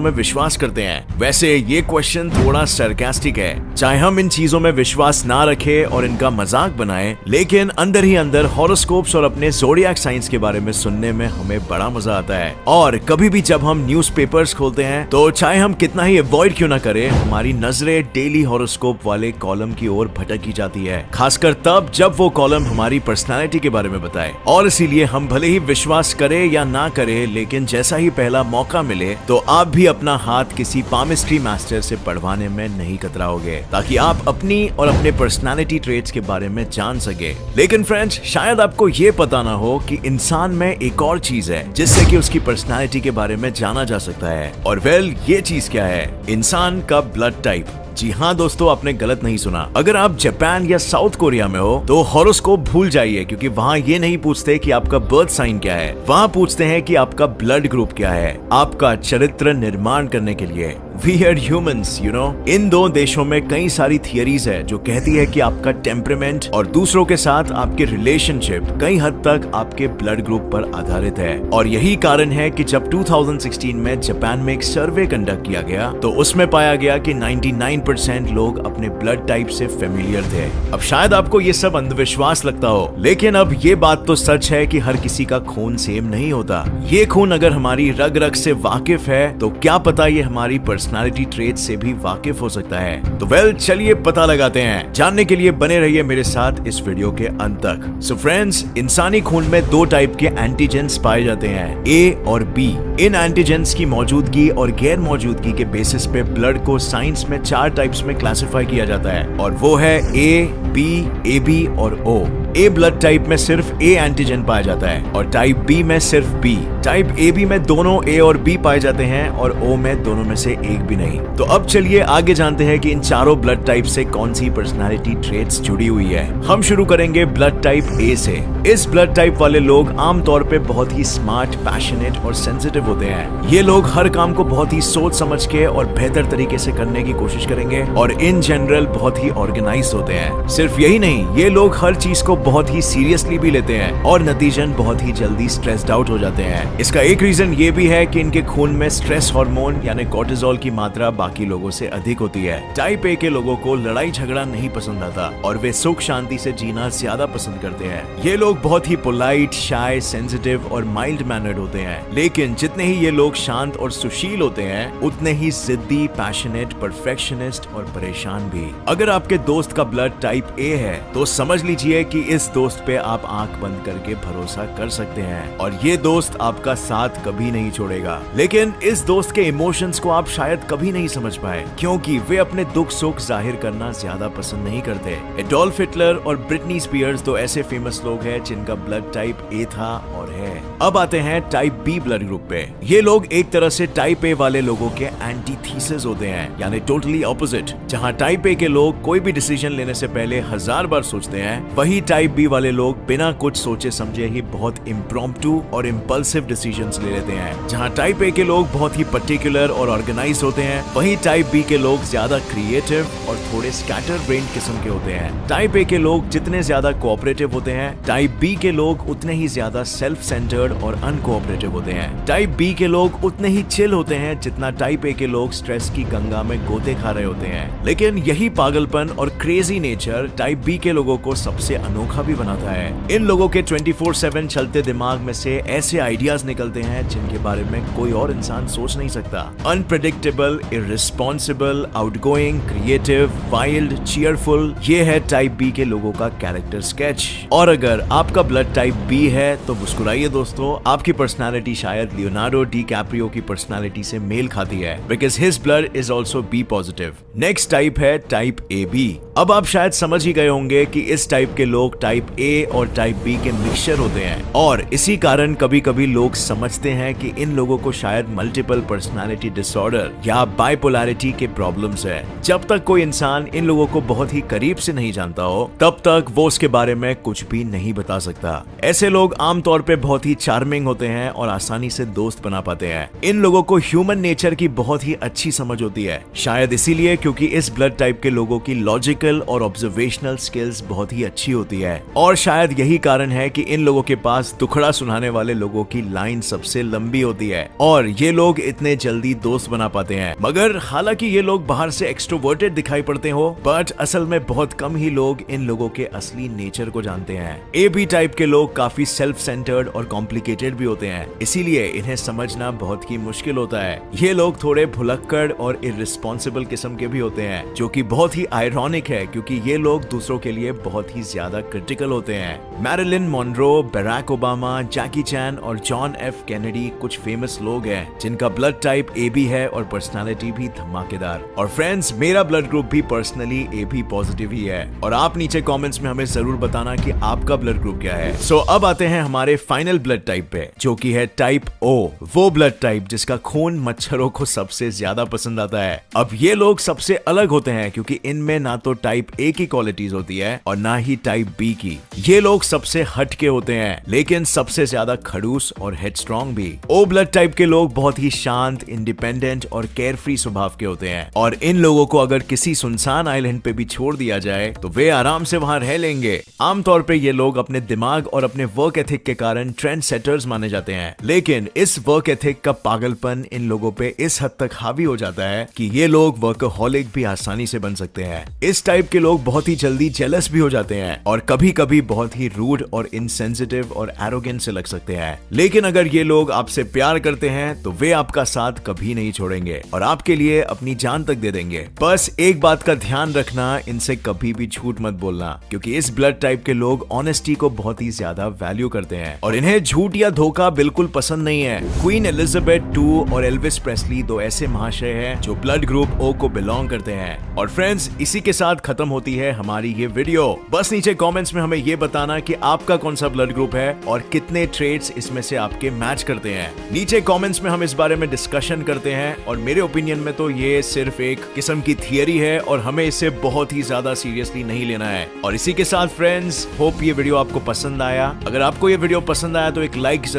में विश्वास करते हैं। वैसे ये क्वेश्चन थोड़ा सरकास्टिक है, चाहे हम इन चीजों में विश्वास ना रखें और इनका मजाक बनाएं, लेकिन अंदर ही अंदर हॉरोस्कोप्स और अपने ज़ोडिएक साइंस के बारे में सुनने में हमें बड़ा मजा आता है। और कभी भी जब हम न्यूज़पेपर्स खोलते हैं तो चाहे हम कितना ही अवॉइड क्यों ना करें, हमारी नजरें डेली हॉरोस्कोप वाले कॉलम की ओर भटकी जाती है, खासकर तब जब वो कॉलम हमारी पर्सनालिटी के बारे में बताए। और इसीलिए हम भले ही विश्वास करें या ना करें, लेकिन जैसा ही पहला मौका मिले तो आप भी अपना हाथ किसी पामिस्ट्री मास्टर से पढ़वाने में नहीं कतराओगे, ताकि आप अपनी और अपने पर्सनालिटी ट्रेट्स के बारे में जान सके। लेकिन फ्रेंड्स, शायद आपको ये पता ना हो कि इंसान में एक और चीज है जिससे कि उसकी पर्सनालिटी के बारे में जाना जा सकता है। और वेल, ये चीज क्या है? इंसान का ब्लड टाइप। जी हाँ दोस्तों, आपने गलत नहीं सुना। अगर आप जापान या साउथ कोरिया में हो तो हॉरोस्कोप भूल जाइए, क्योंकि वहाँ ये नहीं पूछते कि आपका बर्थ साइन क्या है, वहाँ पूछते हैं कि आपका ब्लड ग्रुप क्या है, आपका चरित्र निर्माण करने के लिए। We are humans, you know? इन दो देशों में कई सारी थियरीज है जो कहती है कि आपका टेम्परामेंट और दूसरों के साथ आपके रिलेशनशिप कई हद तक आपके ब्लड ग्रुप पर आधारित है। और यही कारण है कि जब 2016 में जापान में एक सर्वे कंडक्ट किया गया तो उसमें पाया गया कि 99% लोग अपने ब्लड टाइप से फेमिलियर थे। अब शायद आपको ये सब अंधविश्वास लगता हो, लेकिन अब ये बात तो सच है कि हर किसी का खून सेम नहीं होता। ये खून अगर हमारी रग रग से वाकिफ है तो क्या पता ये हमारी पर्सनालिटी ट्रेट से भी वाकिफ हो सकता है। तो वेल, चलिए पता लगाते हैं। जानने के लिए बने रहिए मेरे साथ इस वीडियो के अंत तक। सो फ्रेंड्स, इंसानी खून में दो टाइप के एंटीजेंस पाए जाते हैं, ए और बी। इन एंटीजेंस की मौजूदगी और गैर मौजूदगी के बेसिस पे ब्लड को साइंस में 4 टाइप्स में क्लासिफाई किया जाता है, और वो है ए, बी, ए बी और ओ। ए ब्लड टाइप में सिर्फ ए एंटीजन पाया जाता है और टाइप बी में सिर्फ बी। टाइप ए बी में दोनों ए और बी पाए जाते हैं और ओ में दोनों में से एक भी नहीं। तो अब चलिए आगे जानते हैं कि इन चारों ब्लड टाइप से कौन सी पर्सनालिटी ट्रेट्स जुड़ी हुई है। हम शुरू करेंगे ब्लड टाइप ए से। इस ब्लड टाइप वाले लोग आमतौर पे बहुत ही स्मार्ट, पैशनेट और सेंसिटिव होते हैं। ये लोग हर काम को बहुत ही सोच समझ के और बेहतर तरीके से करने की कोशिश करेंगे और इन जनरल बहुत ही ऑर्गेनाइज होते हैं। सिर्फ यही नहीं, ये लोग हर चीज को बहुत ही सीरियसली भी लेते हैं और नतीजन बहुत ही जल्दी स्ट्रेस्ड आउट हो जाते हैं। इसका एक रीजन ये भी है कि इनके खून में स्ट्रेस हार्मोन यानी कोर्टिसोल की मात्रा बाकी लोगों से अधिक होती है। टाइप ए के लोगों को लड़ाई झगड़ा नहीं पसंद आता और वे सुख शांति से जीना ज्यादा पसंद करते हैं। ये लोग बहुत ही पोलाइट, शाय, सेंसिटिव और माइल्ड मैनर्ड होते हैं। लेकिन जितने ही ये लोग शांत और सुशील होते हैं, उतने ही जिद्दी, पैशनेट, परफेक्शनिस्ट और परेशान भी। अगर आपके दोस्त का ब्लड टाइप ए है तो समझ लीजिए कि इस दोस्त पे आप आंख बंद करके भरोसा कर सकते हैं और ये दोस्त आपका साथ कभी नहीं छोड़ेगा। लेकिन इस दोस्त के इमोशंस को आप शायद कभी नहीं समझ पाए, क्योंकि वे अपने दुख सुख जाहिर करना ज्यादा पसंद नहीं करते। एडोल्फ हिटलर और ब्रिटनी स्पीयर्स दो ऐसे फेमस लोग हैं जिनका ब्लड टाइप ए था और है। अब आते हैं टाइप बी ब्लड ग्रुप पे। ये लोग एक तरह से टाइप ए वाले लोगों के एंटीथीसिस होते हैं, यानी टोटली ऑपोजिट। जहां टाइप ए के लोग कोई भी डिसीजन लेने से पहले 1000 बार सोचते हैं, वही टाइप बी वाले लोग बिना कुछ सोचे समझे ही बहुत इम्प्रॉम्प्टू और इम्पल्सिव डिसीजंस ले लेते हैं। जहां टाइप ए के लोग बहुत ही पर्टिकुलर और ऑर्गेनाइज होते हैं, वहीं टाइप बी के लोग ज्यादा क्रिएटिव और थोड़े स्कैटर ब्रेन किस्म के होते हैं। टाइप ए के लोग जितने ज्यादा कोऑपरेटिव होते हैं, टाइप बी के लोग उतने ही ज्यादा सेल्फ सेंटर्ड और अनकोऑपरेटिव होते हैं। टाइप बी के लोग उतने ही चिल होते हैं जितना टाइप ए के लोग स्ट्रेस की गंगा में गोते खा रहे होते हैं। लेकिन यही पागलपन और क्रेजी नेचर टाइप बी के लोगों को सबसे अनोखा भी बनाता है। इन लोगों के 24/7 चलते दिमाग में से ऐसे आइडियाज निकलते हैं जिनके बारे में कोई और इंसान सोच नहीं सकता। Unpredictable, irresponsible, outgoing, creative, wild, cheerful, ये है टाइप बी के लोगों का कैरेक्टर स्केच। और अगर आपका ब्लड टाइप बी है तो मुस्कुराइए दोस्तों, आपकी पर्सनालिटी शायद लियोनार्डो डी कैप्रियो की पर्सनालिटी से मेल खाती है, because his blood is also be positive. Next type है टाइप ए बी। अब आप शायद समझ ही गए होंगे कि इस टाइप के लोग टाइप ए और टाइप बी के मिक्सचर होते हैं, और इसी कारण कभी कभी लोग समझते हैं कि इन लोगों को शायद मल्टीपल पर्सनालिटी डिसऑर्डर या बाइपोलैरिटी के प्रॉब्लम्स है। जब तक कोई इंसान इन लोगों को बहुत ही करीब से नहीं जानता हो, तब तक वो उसके बारे में कुछ भी नहीं बता सकता। ऐसे लोग आमतौर पे बहुत ही चार्मिंग होते हैं और आसानी से दोस्त बना पाते हैं। इन लोगों को ह्यूमन नेचर की बहुत ही अच्छी समझ होती है, शायद इसीलिए क्योंकि इस ब्लड टाइप के लोगों की लॉजिकल एनालिटिकल और ऑब्जर्वेशनल स्किल्स बहुत ही अच्छी होती है, और शायद यही कारण है कि इन लोगों के पास दुखड़ा सुनाने वाले लोगों की लाइन सबसे लंबी होती है और ये लोग इतने जल्दी दोस्त बना पाते हैं। मगर हालांकि ये लोग बाहर से एक्सट्रोवर्टेड दिखाई पड़ते हो, बट असल में बहुत कम ही लोग इन लोगों के असली नेचर को जानते हैं। AB टाइप के लोग काफी सेल्फ सेंटर्ड और कॉम्प्लिकेटेड भी होते हैं, इसीलिए इन्हें समझना बहुत ही मुश्किल होता है। ये लोग थोड़े भुलक्कड़ और इररिस्पॉन्सिबल किस्म के भी होते हैं, जो कि बहुत ही आयरॉनिक है क्योंकि ये लोग दूसरों के लिए बहुत ही ज्यादा क्रिटिकल होते हैं। मैरिलिन मोनरो, बराक ओबामा, जैकी चैन और जॉन F कैनेडी कुछ फेमस लोग हैं जिनका ब्लड टाइप AB है और पर्सनालिटी भी धमाकेदार। और फ्रेंड्स, मेरा ब्लड ग्रुप भी पर्सनली AB पॉजिटिव ही है, और आप नीचे कमेंट्स में हमें जरूर बताना कि आपका ब्लड ग्रुप क्या है। सो अब आते हैं हमारे फाइनल ब्लड टाइप पे, जो कि है टाइप O, वो ब्लड टाइप जिसका खून मच्छरों को सबसे ज्यादा पसंद आता है। अब ये लोग सबसे अलग होते हैं क्योंकि इनमें ना तो टाइप A की क्वालिटीज होती है और ना ही टाइप B की। ये लोग सबसे हटके होते हैं लेकिन सबसे ज्यादा खड़ूस और हेडस्ट्रॉन्ग भी। O ब्लड टाइप के लोग बहुत ही शांत, इंडिपेंडेंट और केयरफ्री स्वभाव के होते हैं, और इन लोगों को अगर किसी सुनसान आइलैंड पे भी छोड़ दिया जाए तो वे आराम से वहां रह लेंगे। आमतौर पे ये लोग अपने दिमाग और अपने वर्क एथिक के कारण ट्रेंड सेटर्स माने जाते हैं, लेकिन इस वर्क एथिक का पागलपन इन लोगों पे इस हद तक हावी हो जाता है कि ये लोग वर्कहॉलिक भी आसानी से बन सकते हैं। इस टाइप के लोग बहुत ही जल्दी जेलस भी हो जाते हैं और कभी कभी बहुत ही रूड और इनसेंसिटिव और एरोगेंट से लग सकते हैं, लेकिन अगर ये लोग आपसे प्यार करते हैं तो वे आपका साथ कभी नहीं छोड़ेंगे और आपके लिए अपनी जान तक दे देंगे। बस एक बात का ध्यान रखना, इनसे कभी भी झूठ मत बोलना क्योंकि इस ब्लड टाइप के लोग ऑनेस्टी को बहुत ही ज्यादा वैल्यू करते हैं और इन्हें झूठ या धोखा बिल्कुल पसंद नहीं है। क्वीन एलिजाबेथ II और एल्विस प्रेस्ली दो ऐसे महाशय हैं जो ब्लड ग्रुप O को बिलोंग करते हैं। और फ्रेंड्स, इसी के साथ खत्म होती है हमारी ये वीडियो। बस नीचे कमेंट्स में हमें ये बताना कि आपका कौन सा ब्लड ग्रुप है और कितने ट्रेड्स इसमें से आपके मैच करते हैं। नीचे कमेंट्स में हम इस बारे में डिस्कशन करते हैं, और मेरे ओपिनियन में तो ये सिर्फ एक किस्म की थियरी है और हमें इसे बहुत ही ज्यादा सीरियसली नहीं लेना है। और इसी के साथ फ्रेंड्स, होप ये वीडियो आपको पसंद आया। अगर आपको ये वीडियो पसंद आया तो एक लाइक